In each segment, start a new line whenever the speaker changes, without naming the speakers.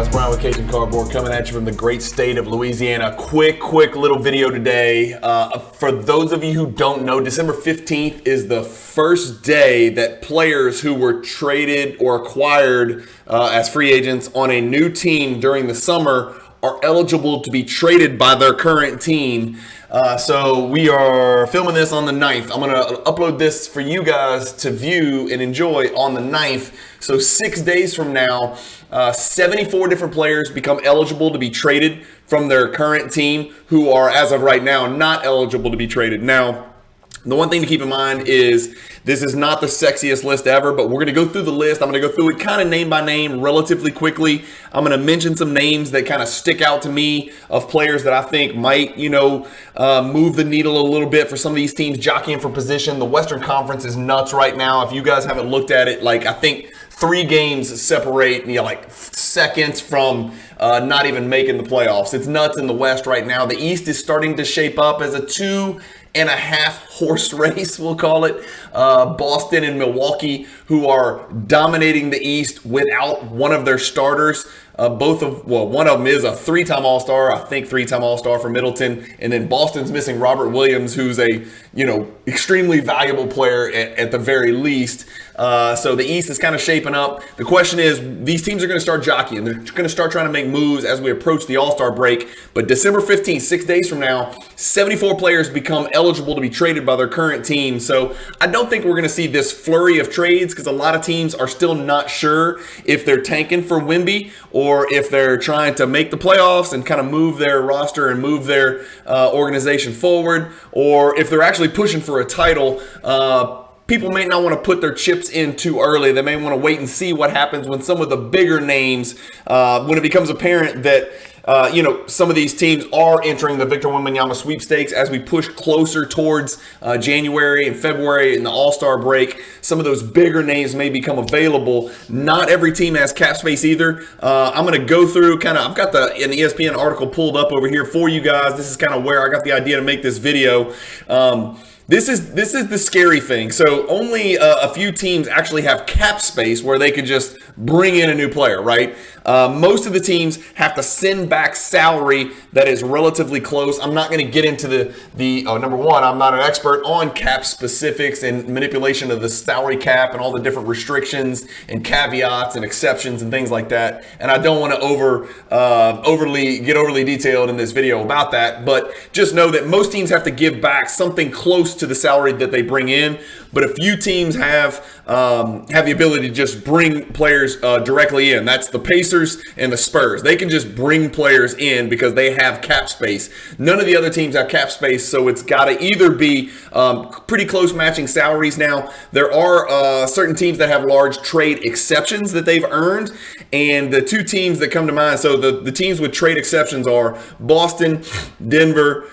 guys? Brian with Cajun Cardboard coming at you from the great state of Louisiana. Quick little video today. For those of you who don't know, December 15th is the first day that players who were traded or acquired as free agents on a new team during the summer are eligible to be traded by their current team. So we are filming this on the 9th. I'm going to upload this for you guys to view and enjoy on the 9th. So 6 days from now, 74 different players become eligible to be traded from their current team who are, as of right now, not eligible to be traded. Now, the one thing to keep in mind is this is not the sexiest list ever, but we're going to go through the list. I'm going to go through it kind of name by name relatively quickly. I'm going to mention some names that kind of stick out to me of players that I think might, move the needle a little bit for some of these teams jockeying for position. The Western Conference is nuts right now. If you guys haven't looked at it, I think 3 games separate, seconds from not even making the playoffs. It's nuts in the West right now. The East is starting to shape up as a 2.5 horse race, we'll call it. Boston and Milwaukee, who are dominating the East without one of their starters. One of them is a 3-time All-Star, I think 3-time All-Star for Middleton. And then Boston's missing Robert Williams, who's a, extremely valuable player at the very least. So the East is kind of shaping up. The question is, these teams are going to start jockeying. They're going to start trying to make moves as we approach the All-Star break. But December 15th, 6 days from now, 74 players become eligible to be traded by their current team. So I don't think we're going to see this flurry of trades because a lot of teams are still not sure if they're tanking for Wemby or if they're trying to make the playoffs and kind of move their roster and move their organization forward, or if they're actually pushing for a title. People may not want to put their chips in too early. They may want to wait and see what happens when some of the bigger names, when it becomes apparent that, some of these teams are entering the Victor Wembanyama sweepstakes as we push closer towards January and February and the All-Star break. Some of those bigger names may become available. Not every team has cap space either. I'm going to go through I've got an ESPN article pulled up over here for you guys. This is kind of where I got the idea to make this video. This is the scary thing. So only a few teams actually have cap space where they could just bring in a new player, right? Most of the teams have to send back salary that is relatively close. I'm not going to get into number one, I'm not an expert on cap specifics and manipulation of the salary cap and all the different restrictions and caveats and exceptions and things like that. And I don't want to overly detailed in this video about that. But just know that most teams have to give back something close to the salary that they bring in. But a few teams have the ability to just bring players directly in. That's the Pacers and the Spurs. They can just bring players in because they have cap space. None of the other teams have cap space, so it's got to either be pretty close matching salaries. Now, there are certain teams that have large trade exceptions that they've earned, and the 2 teams that come to mind, so the teams with trade exceptions are Boston, Denver,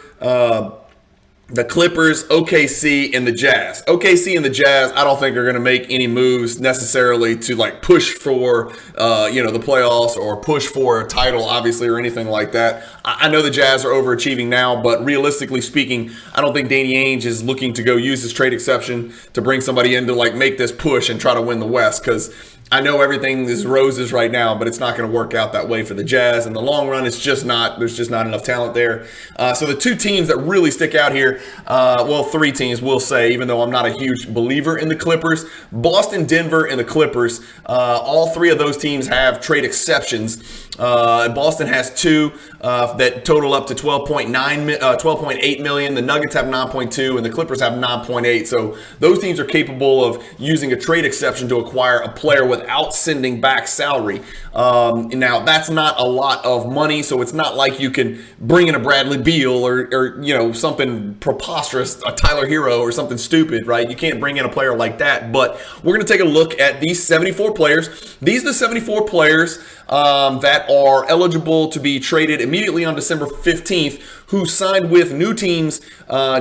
the Clippers, OKC, and the Jazz. OKC and the Jazz, I don't think are going to make any moves necessarily to push for, the playoffs or push for a title, obviously, or anything like that. I know the Jazz are overachieving now, but realistically speaking, I don't think Danny Ainge is looking to go use his trade exception to bring somebody in to make this push and try to win the West, because I know everything is roses right now, but it's not going to work out that way for the Jazz. In the long run, there's just not enough talent there. So the 2 teams that really stick out here, 3 teams we'll say, even though I'm not a huge believer in the Clippers, Boston, Denver, and the Clippers, all 3 of those teams have trade exceptions. Boston has 2 that total up to $12.8 million. The Nuggets have 9.2 and the Clippers have 9.8. So those teams are capable of using a trade exception to acquire a player without sending back salary. Now that's not a lot of money, so it's not like you can bring in a Bradley Beal or something preposterous, a Tyler Hero or something stupid, right? You can't bring in a player like that. But we're going to take a look at these 74 players. These are the 74 players that are eligible to be traded immediately on December 15th, who signed with new teams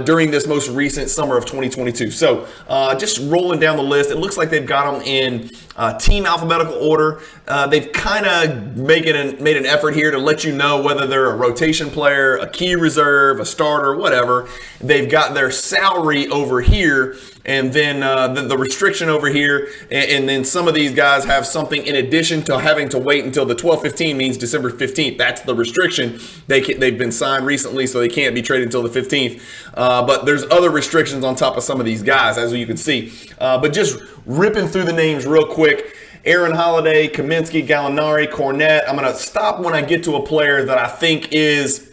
during this most recent summer of 2022. So just rolling down the list, it looks like they've got them in team alphabetical order. They've kind of made an effort here to let you know whether they're a rotation player, a key reserve, a starter, whatever. They've got their salary over here, and then the restriction over here, and then some of these guys have something in addition to having to wait until the 12/15 means December 15th. That's the restriction. They've been signed recently, so they can't be traded until the 15th. But there's other restrictions on top of some of these guys, as you can see. But just ripping through the names real quick. Aaron Holiday, Kaminsky, Gallinari, Cornette. I'm going to stop when I get to a player that I think is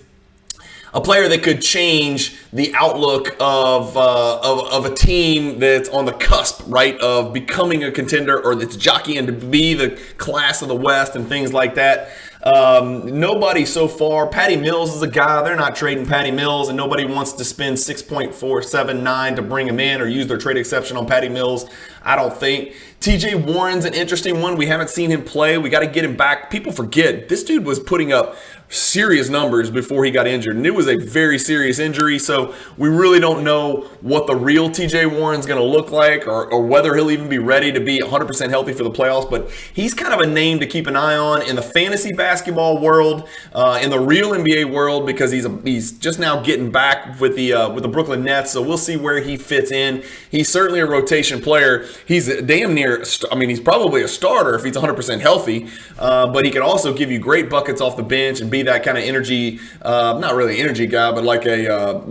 a player that could change the outlook of a team that's on the cusp, right, of becoming a contender, or that's jockeying to be the class of the West and things like that. Nobody so far. Patty Mills is a guy. They're not trading Patty Mills, and nobody wants to spend $6.479 to bring him in or use their trade exception on Patty Mills, I don't think. TJ Warren's an interesting one. We haven't seen him play. We got to get him back. People forget this dude was putting up serious numbers before he got injured, and it was a very serious injury, so we really don't know what the real TJ Warren's going to look like, or whether he'll even be ready to be 100% healthy for the playoffs. But he's kind of a name to keep an eye on in the fantasy basketball world, in the real NBA world, because he's just now getting back with the Brooklyn Nets, so we'll see where he fits in. He's certainly a rotation player. He's damn near, he's probably a starter if he's 100% healthy, but he can also give you great buckets off the bench and be that kind of energy, not really energy guy, but like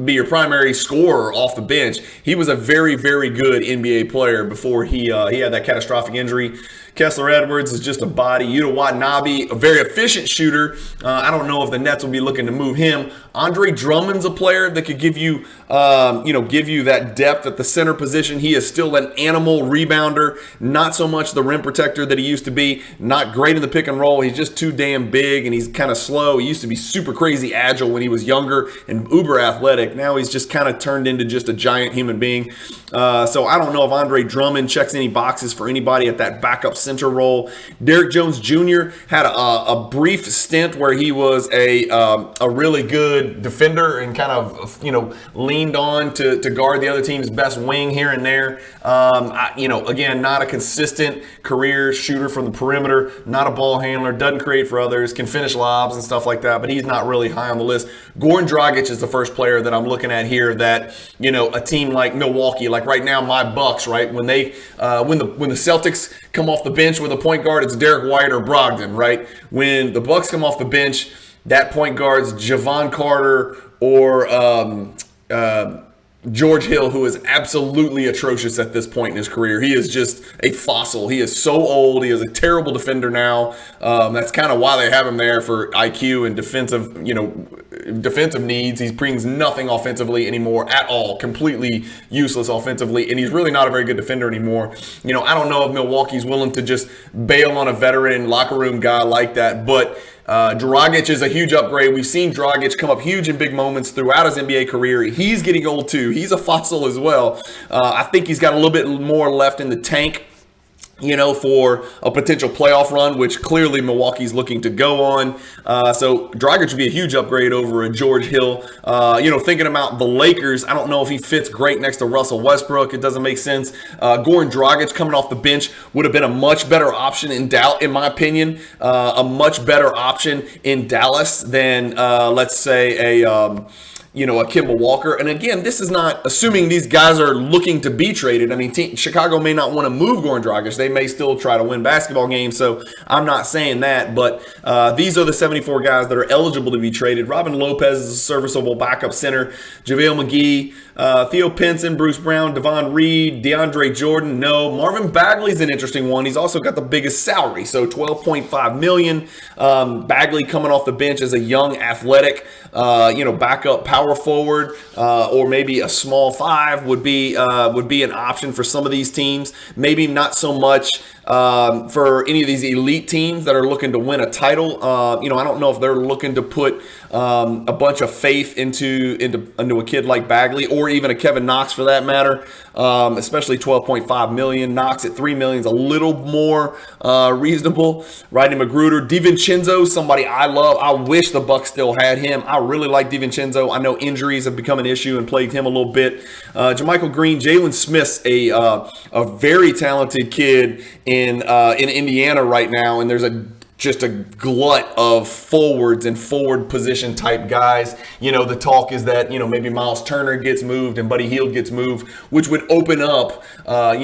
be your primary scorer off the bench. He was a very, very good NBA player before he had that catastrophic injury. Kessler Edwards is just a body. Yuta Watanabe, a very efficient shooter. I don't know if the Nets will be looking to move him. Andre Drummond's a player that could give you that depth at the center position. He is still an animal rebounder, not so much the rim protector that he used to be. Not great in the pick and roll. He's just too damn big, and he's kind of slow. He used to be super crazy agile when he was younger and uber athletic. Now he's just kind of turned into just a giant human being. So I don't know if Andre Drummond checks any boxes for anybody at that backup center role. Derrick Jones Jr. had a brief stint where he was a really good defender and kind of leaned on to guard the other team's best wing here and there. Again, not a consistent career shooter from the perimeter, not a ball handler, doesn't create for others, can finish lobs and stuff like that, but he's not really high on the list. Goran Dragic is the first player that I'm looking at here that, a team like Milwaukee, like right now my Bucks, right, when the Celtics come off the bench with a point guard, it's Derek White or Brogdon, right? When the Bucks come off the bench, that point guard's Javon Carter or George Hill, who is absolutely atrocious at this point in his career. He is just a fossil. He is so old. He is a terrible defender now. That's kind of why they have him there, for IQ and defensive needs. He brings nothing offensively anymore at all. Completely useless offensively, and he's really not a very good defender anymore. I don't know if Milwaukee's willing to just bail on a veteran locker room guy like that, but Dragic is a huge upgrade. We've seen Dragic come up huge in big moments throughout his NBA career. He's getting old too. He's a fossil as well. I think he's got a little bit more left in the tank, for a potential playoff run, which clearly Milwaukee's looking to go on. So Dragic would be a huge upgrade over a George Hill. Thinking about the Lakers, I don't know if he fits great next to Russell Westbrook. It doesn't make sense. Goran Dragic coming off the bench would have been a much better option in my opinion, a much better option in Dallas than, let's say, a Kemba Walker. And again, this is not assuming these guys are looking to be traded. I mean, Chicago may not want to move Goran Dragic. They may still try to win basketball games, so I'm not saying that. But these are the 74 guys that are eligible to be traded. Robin Lopez is a serviceable backup center. JaVale McGee, Theo Pinson, Bruce Brown, Devon Reed, DeAndre Jordan, no. Marvin Bagley's an interesting one. He's also got the biggest salary, so $12.5 million. Bagley coming off the bench as a young, athletic, backup power forward, or maybe a small five would be an option for some of these teams. Maybe not so much for any of these elite teams that are looking to win a title. I don't know if they're looking to put a bunch of faith into a kid like Bagley, or even a Kevin Knox for that matter. Especially $12.5 million. Knox at $3 million is a little more reasonable. Rodney Magruder, DiVincenzo, somebody I love. I wish the Bucks still had him. I really like DiVincenzo. I know injuries have become an issue and plagued him a little bit. JaMychal Green, Jalen Smith's a very talented kid in Indiana right now, and there's a just a glut of forwards and forward position type guys. The talk is that, maybe Miles Turner gets moved and Buddy Hield gets moved, which would open up, a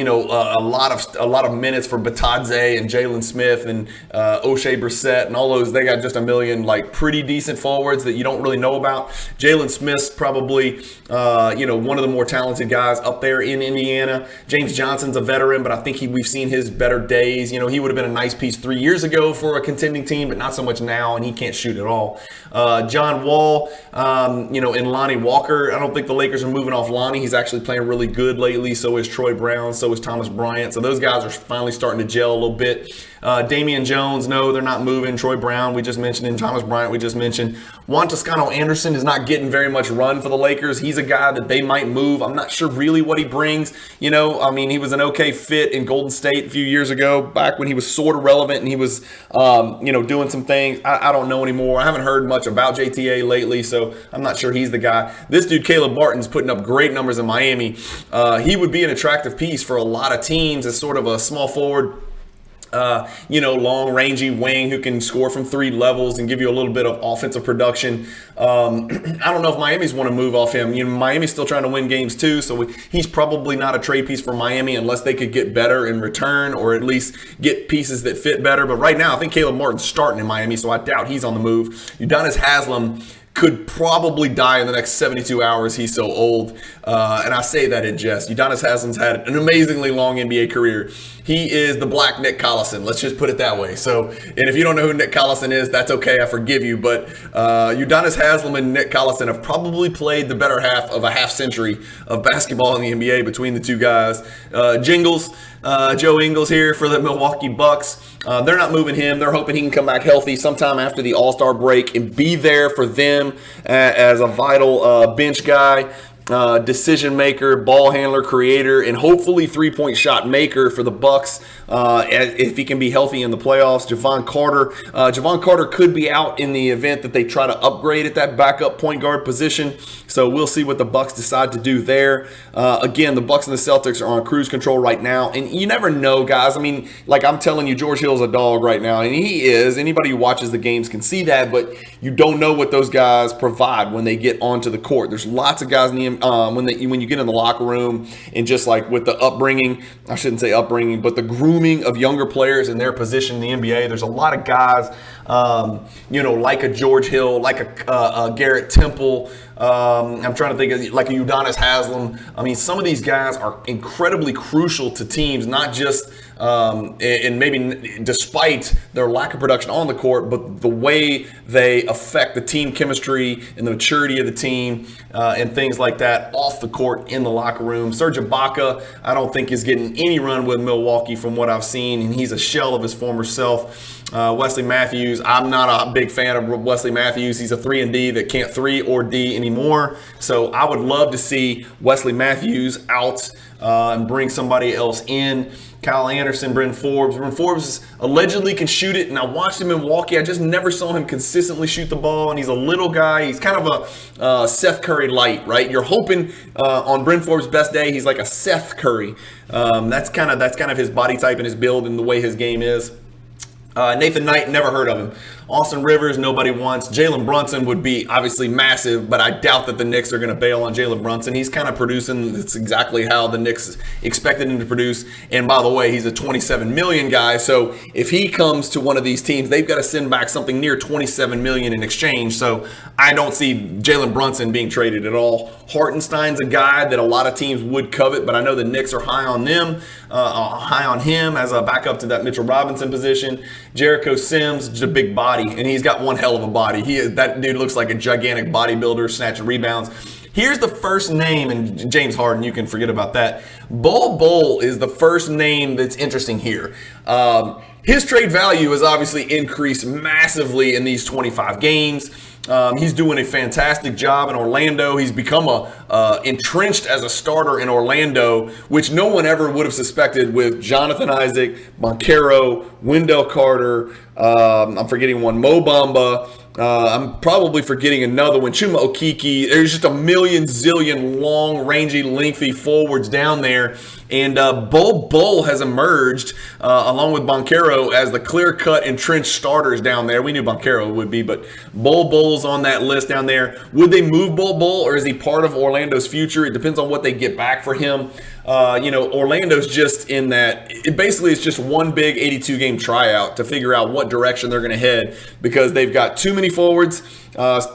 lot of minutes for Batadze and Jalen Smith and O'Shea Brissett and all those. They got just a million, pretty decent forwards that you don't really know about. Jalen Smith's probably, one of the more talented guys up there in Indiana. James Johnson's a veteran, but I think we've seen his better days. He would have been a nice piece 3 years ago for a contending team, but not so much now, and he can't shoot at all. John Wall, and Lonnie Walker. I don't think the Lakers are moving off Lonnie. He's actually playing really good lately. So is Troy Brown. So is Thomas Bryant. So those guys are finally starting to gel a little bit. Damian Jones, no, they're not moving. Troy Brown, we just mentioned, and Thomas Bryant, we just mentioned. Juan Toscano Anderson is not getting very much run for the Lakers. He's a guy that they might move. I'm not sure really what he brings. He was an okay fit in Golden State a few years ago, back when he was sort of relevant and he was, doing some things. I don't know anymore. I haven't heard much about JTA lately, so I'm not sure he's the guy. This dude, Caleb Martin's putting up great numbers in Miami. He would be an attractive piece for a lot of teams as sort of a small forward, long, rangy wing who can score from 3 levels and give you a little bit of offensive production. I don't know if Miami's want to move off him. Miami's still trying to win games too, so he's probably not a trade piece for Miami unless they could get better in return or at least get pieces that fit better. But right now, I think Caleb Martin's starting in Miami, so I doubt he's on the move. Udonis Haslem could probably die in the next 72 hours. He's so old. And I say that in jest. Udonis Haslem's had an amazingly long NBA career. He is the black Nick Collison. Let's just put it that way. So, and if you don't know who Nick Collison is, that's okay. I forgive you. But Udonis Haslem and Nick Collison have probably played the better half of a half century of basketball in the NBA between the two guys. Joe Ingles here for the Milwaukee Bucks. They're not moving him. They're hoping he can come back healthy sometime after the All-Star break and be there for them as a vital bench guy. Decision maker, ball handler, creator, and hopefully three-point shot maker for the Bucks if he can be healthy in the playoffs. Javon Carter could be out in the event that they try to upgrade at that backup point guard position. So we'll see what the Bucks decide to do there. Again, the Bucks and the Celtics are on cruise control right now, and you never know, guys. I mean, like I'm telling you, George Hill's a dog right now, and he is. Anybody who watches the games can see that, but you don't know what those guys provide when they get onto the court. There's lots of guys in the when you get in the locker room and just like with the upbringing, I shouldn't say upbringing, but the grooming of younger players in their position in the NBA. There's a lot of guys, like a George Hill, like a Garrett Temple. I'm trying to think of like a Udonis Haslem. I mean, some of these guys are incredibly crucial to teams, not just and maybe despite their lack of production on the court, but the way they affect the team chemistry and the maturity of the team and things like that off the court in the locker room. Serge Ibaka, I don't think is getting any run with Milwaukee from what I've seen, and he's a shell of his former self. Wesley Matthews, I'm not a big fan of Wesley Matthews. He's a 3-and-D that can't 3 or D anymore. So I would love to see Wesley Matthews out and bring somebody else in. Kyle Anderson, Bryn Forbes. Bryn Forbes allegedly can shoot it, and I watched him in Milwaukee. I just never saw him consistently shoot the ball, and he's a little guy. He's kind of a Seth Curry light, right? You're hoping on Bryn Forbes' best day, he's like a Seth Curry. That's kind of his body type and his build and the way his game is. Nathan Knight, never heard of him. Austin Rivers, nobody wants. Jalen Brunson would be obviously massive, but I doubt that the Knicks are going to bail on Jalen Brunson. He's kind of producing. It's exactly how the Knicks expected him to produce. And by the way, he's a $27 million guy. So if he comes to one of these teams, they've got to send back something near $27 million in exchange. So I don't see Jalen Brunson being traded at all. Hartenstein's a guy that a lot of teams would covet, but I know the Knicks are high on him as a backup to that Mitchell Robinson position. Jericho Sims, just a big body, and he's got one hell of a body. That dude looks like a gigantic bodybuilder, snatching rebounds. Here's the first name, and James Harden, you can forget about that. Bol is the first name that's interesting here. His trade value has obviously increased massively in these 25 games. He's doing a fantastic job in Orlando. He's become entrenched as a starter in Orlando, which no one ever would have suspected with Jonathan Isaac, Banchero, Wendell Carter. I'm forgetting one, Mo Bamba. I'm probably forgetting another one, Chuma Okeke. There's just a million zillion long, rangy, lengthy forwards down there. And Bol Bol has emerged along with Banchero as the clear-cut entrenched starters down there. We knew Banchero would be, but Bol Bol's on that list down there. Would they move Bol Bol, or is he part of Orlando's future? It depends on what they get back for him. Orlando's just in that, it basically is just one big 82-game tryout to figure out what direction they're going to head, because they've got too many forwards,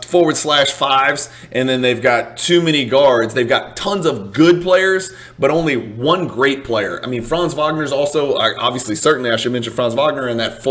forward/fives, and then they've got too many guards. They've got tons of good players, but only one great player. I mean, Franz Wagner's also, obviously, certainly I should mention Franz Wagner in that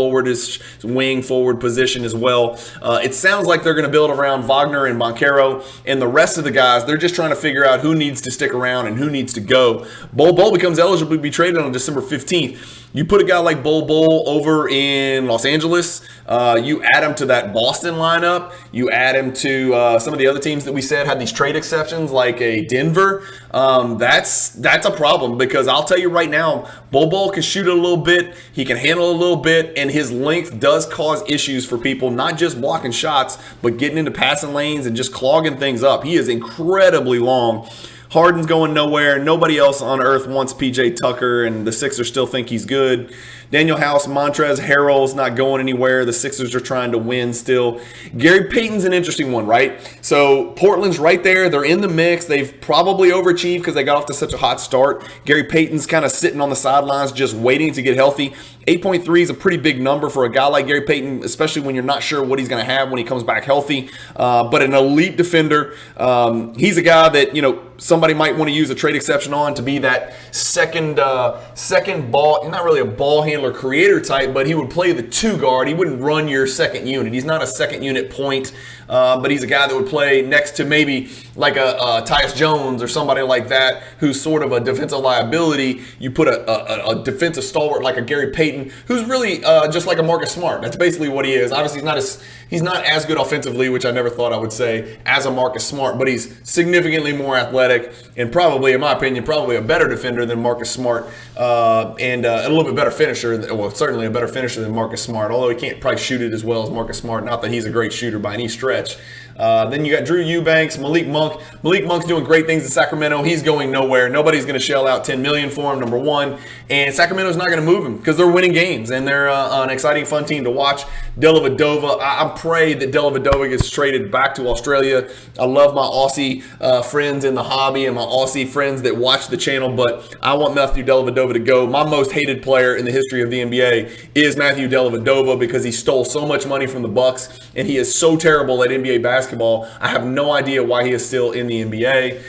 wing forward position as well. It sounds like they're going to build around Wagner and Banchero, and the rest of the guys, they're just trying to figure out who needs to stick around and who needs to go. Bol Bol becomes eligible to be traded on December 15th. You put a guy like Bol Bol over in Los Angeles, you add him to that Boston lineup, you add him to some of the other teams that we said had these trade exceptions, like a Denver. That's a problem, because I'll tell you right now, Bol Bol can shoot it a little bit, he can handle a little bit, and his length does cause issues for people, not just blocking shots, but getting into passing lanes and just clogging things up. He is incredibly long. Harden's going nowhere. Nobody else on earth wants PJ Tucker, and the Sixers still think he's good. Daniel House, Montrezl Harrell's not going anywhere. The Sixers are trying to win still. Gary Payton's an interesting one, right? So Portland's right there. They're in the mix. They've probably overachieved because they got off to such a hot start. Gary Payton's kind of sitting on the sidelines just waiting to get healthy. 8.3 is a pretty big number for a guy like Gary Payton, especially when you're not sure what he's going to have when he comes back healthy. But an elite defender. He's a guy that, somebody might want to use a trade exception on to be that second ball, not really a ball handler creator type, but he would play the two guard. He wouldn't run your second unit. He's not a second unit point, but he's a guy that would play next to maybe like a Tyus Jones or somebody like that, who's sort of a defensive liability. You put a defensive stalwart like a Gary Payton, who's really just like a Marcus Smart. That's basically what he is. Obviously, he's not as good offensively, which I never thought I would say, as a Marcus Smart, but he's significantly more athletic and probably, in my opinion, probably a better defender than Marcus Smart, and a little bit better finisher. Well, certainly a better finisher than Marcus Smart, although he can't probably shoot it as well as Marcus Smart. Not that he's a great shooter by any stretch. Then you got Drew Eubanks, Malik Monk. Malik Monk's doing great things in Sacramento. He's going nowhere. Nobody's going to shell out $10 million for him, number one. And Sacramento's not going to move him because they're winning games, and they're an exciting, fun team to watch. Dellavedova, I pray that Dellavedova gets traded back to Australia. I love my Aussie friends in the hobby and my Aussie friends that watch the channel, but I want Matthew Dellavedova to go. My most hated player in the history of the NBA is Matthew Dellavedova because he stole so much money from the Bucks, and he is so terrible at NBA basketball. I have no idea why he is still in the NBA.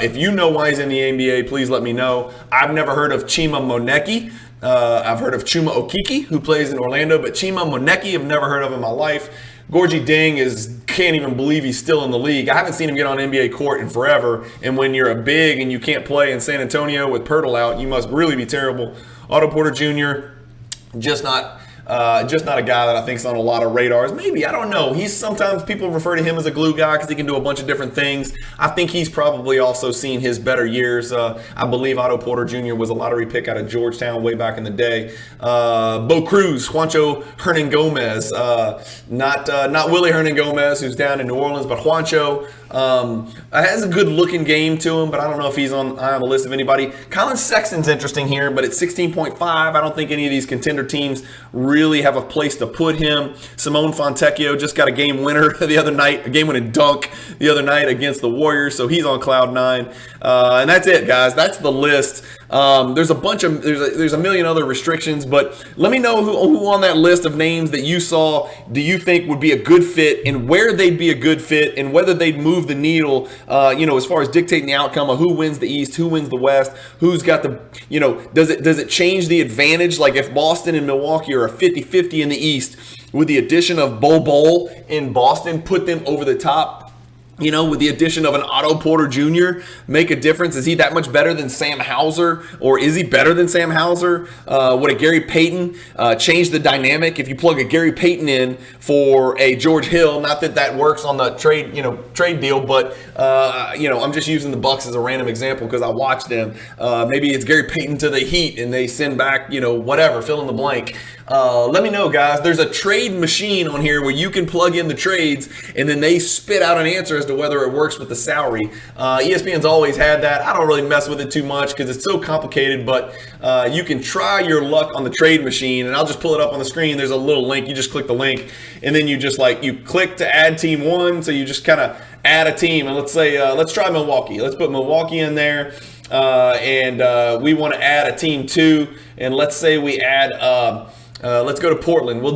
If you know why he's in the NBA, please let me know. I've never heard of Chima Moneke. I've heard of Chuma Okeke, who plays in Orlando, but Chima Moneke I've never heard of in my life. Gorgie Deng can't even believe he's still in the league. I haven't seen him get on NBA court in forever. And when you're a big and you can't play in San Antonio with Pirtle out, you must really be terrible. Otto Porter Jr., just not a guy that I think's on a lot of radars. Maybe, I don't know. Sometimes people refer to him as a glue guy because he can do a bunch of different things. I think he's probably also seen his better years. I believe Otto Porter Jr. was a lottery pick out of Georgetown way back in the day. Bo Cruz, Juancho Hernangomez, not Willie Hernangomez, who's down in New Orleans, but Juancho. Has a good looking game to him, but I don't know if he's on the list of anybody. Colin Sexton's interesting here, but at 16.5, I don't think any of these contender teams really have a place to put him. Simone Fontecchio just got a game winner the other night, a game winning dunk the other night against the Warriors, so he's on cloud nine. And that's it, guys. That's the list. There's a million other restrictions, but let me know who on that list of names that you saw do you think would be a good fit, and where they'd be a good fit, and whether they'd move the needle, as far as dictating the outcome of who wins the East, who wins the West, who's got the, does it change the advantage? Like if Boston and Milwaukee are a 50-50 in the East, with the addition of Bol Bol in Boston, put them over the top. With the addition of an Otto Porter Jr., make a difference? Is he that much better than Sam Hauser? Or is he better than Sam Hauser? Would a Gary Payton change the dynamic? If you plug a Gary Payton in for a George Hill, not that works on the trade deal, but I'm just using the Bucks as a random example because I watched them. Maybe it's Gary Payton to the Heat and they send back, whatever, fill in the blank. Let me know, guys. There's a trade machine on here where you can plug in the trades, and then they spit out an answer as to whether it works with the salary. ESPN's always had that. I don't really mess with it too much because it's so complicated, but you can try your luck on the trade machine, and I'll just pull it up on the screen. There's a little link. You just click the link, and then you just you click to add team one, so you just kind of add a team. And let's say, let's try Milwaukee. Let's put Milwaukee in there, and we want to add a team two, and let's say we add let's go to Portland. We'll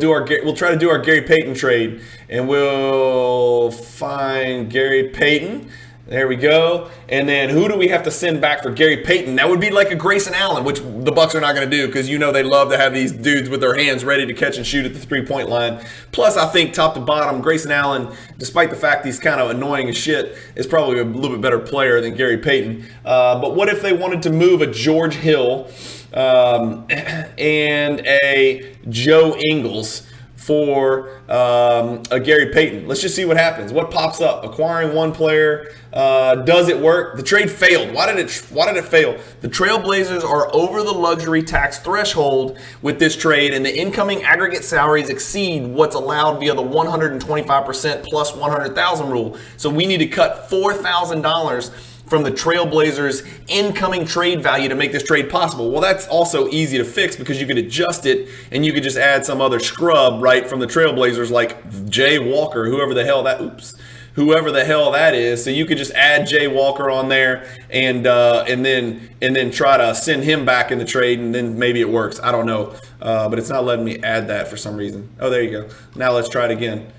try to do our Gary Payton trade, and we'll find Gary Payton. There we go. And then who do we have to send back for Gary Payton? That would be like a Grayson Allen, which the Bucks are not going to do because they love to have these dudes with their hands ready to catch and shoot at the three-point line. Plus, I think top to bottom, Grayson Allen, despite the fact he's kind of annoying as shit, is probably a little bit better player than Gary Payton. But what if they wanted to move a George Hill and a Joe Ingles for a Gary Payton? Let's just see what happens. What pops up? Acquiring one player. Does it work? The trade failed. Why did it fail? The Trailblazers are over the luxury tax threshold with this trade, and the incoming aggregate salaries exceed what's allowed via the 125% plus 100,000 rule. So we need to cut $4,000 from the Trailblazers' incoming trade value to make this trade possible. Well, that's also easy to fix because you could adjust it and you could just add some other scrub, right, from the Trailblazers like Jay Walker, whoever the hell that is. So you could just add Jay Walker on there and then try to send him back in the trade, and then maybe it works. I don't know, but it's not letting me add that for some reason. Oh, there you go. Now let's try it again.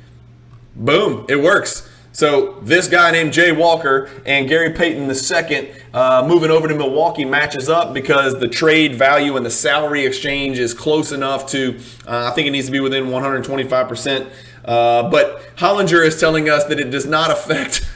Boom, it works. So this guy named Jay Walker and Gary Payton II moving over to Milwaukee matches up because the trade value and the salary exchange is close enough to, I think it needs to be within 125%. But Hollinger is telling us that it does not affect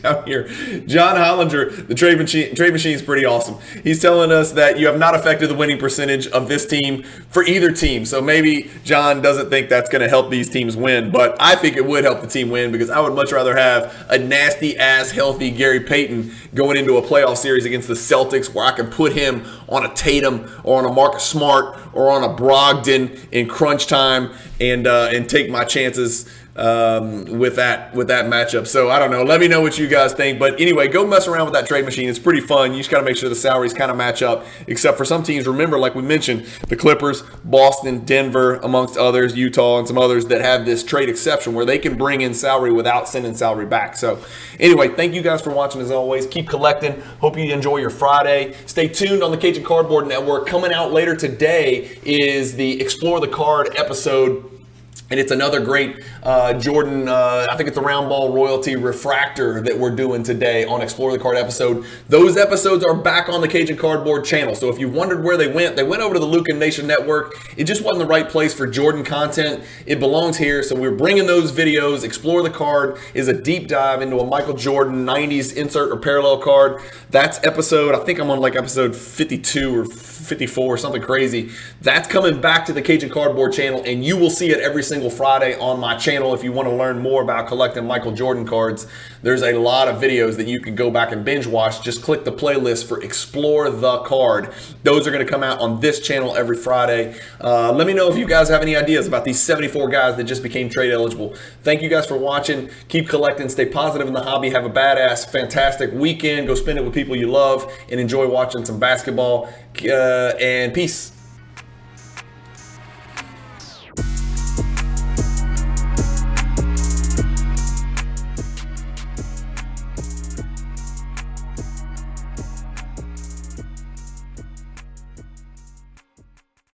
down here. John Hollinger, the trade machine is pretty awesome. He's telling us that you have not affected the winning percentage of this team for either team. So maybe John doesn't think that's going to help these teams win, but I think it would help the team win because I would much rather have a nasty ass healthy Gary Payton going into a playoff series against the Celtics where I can put him on a Tatum or on a Marcus Smart or on a Brogdon in crunch time and take my chances with that matchup. So I don't know. Let me know what you guys think. But anyway, go mess around with that trade machine. It's pretty fun. You just got to make sure the salaries kind of match up, except for some teams. Remember, like we mentioned, the Clippers, Boston, Denver, amongst others, Utah, and some others that have this trade exception where they can bring in salary without sending salary back. So anyway, thank you guys for watching as always. Keep collecting. Hope you enjoy your Friday. Stay tuned on the Cajun Cardboard Network. Coming out later today is the Explore the Card episode. And it's another great Jordan, I think it's the Round Ball Royalty Refractor that we're doing today on Explore the Card episode. Those episodes are back on the Cajun Cardboard channel. So if you wondered where they went over to the Luka Nation Network. It just wasn't the right place for Jordan content. It belongs here. So we're bringing those videos. Explore the Card is a deep dive into a Michael Jordan 90s insert or parallel card. That's episode, I think I'm on like episode 52 or 54 or something crazy. That's coming back to the Cajun Cardboard channel, and you will see it every single Friday on my channel. If you want to learn more about collecting Michael Jordan cards, there's a lot of videos that you can go back and binge watch. Just click the playlist for Explore the Card. Those are going to come out on this channel every Friday. Let me know if you guys have any ideas about these 74 guys that just became trade eligible. Thank you guys for watching. Keep collecting. Stay positive in the hobby. Have a badass, fantastic weekend. Go spend it with people you love and enjoy watching some basketball. And peace.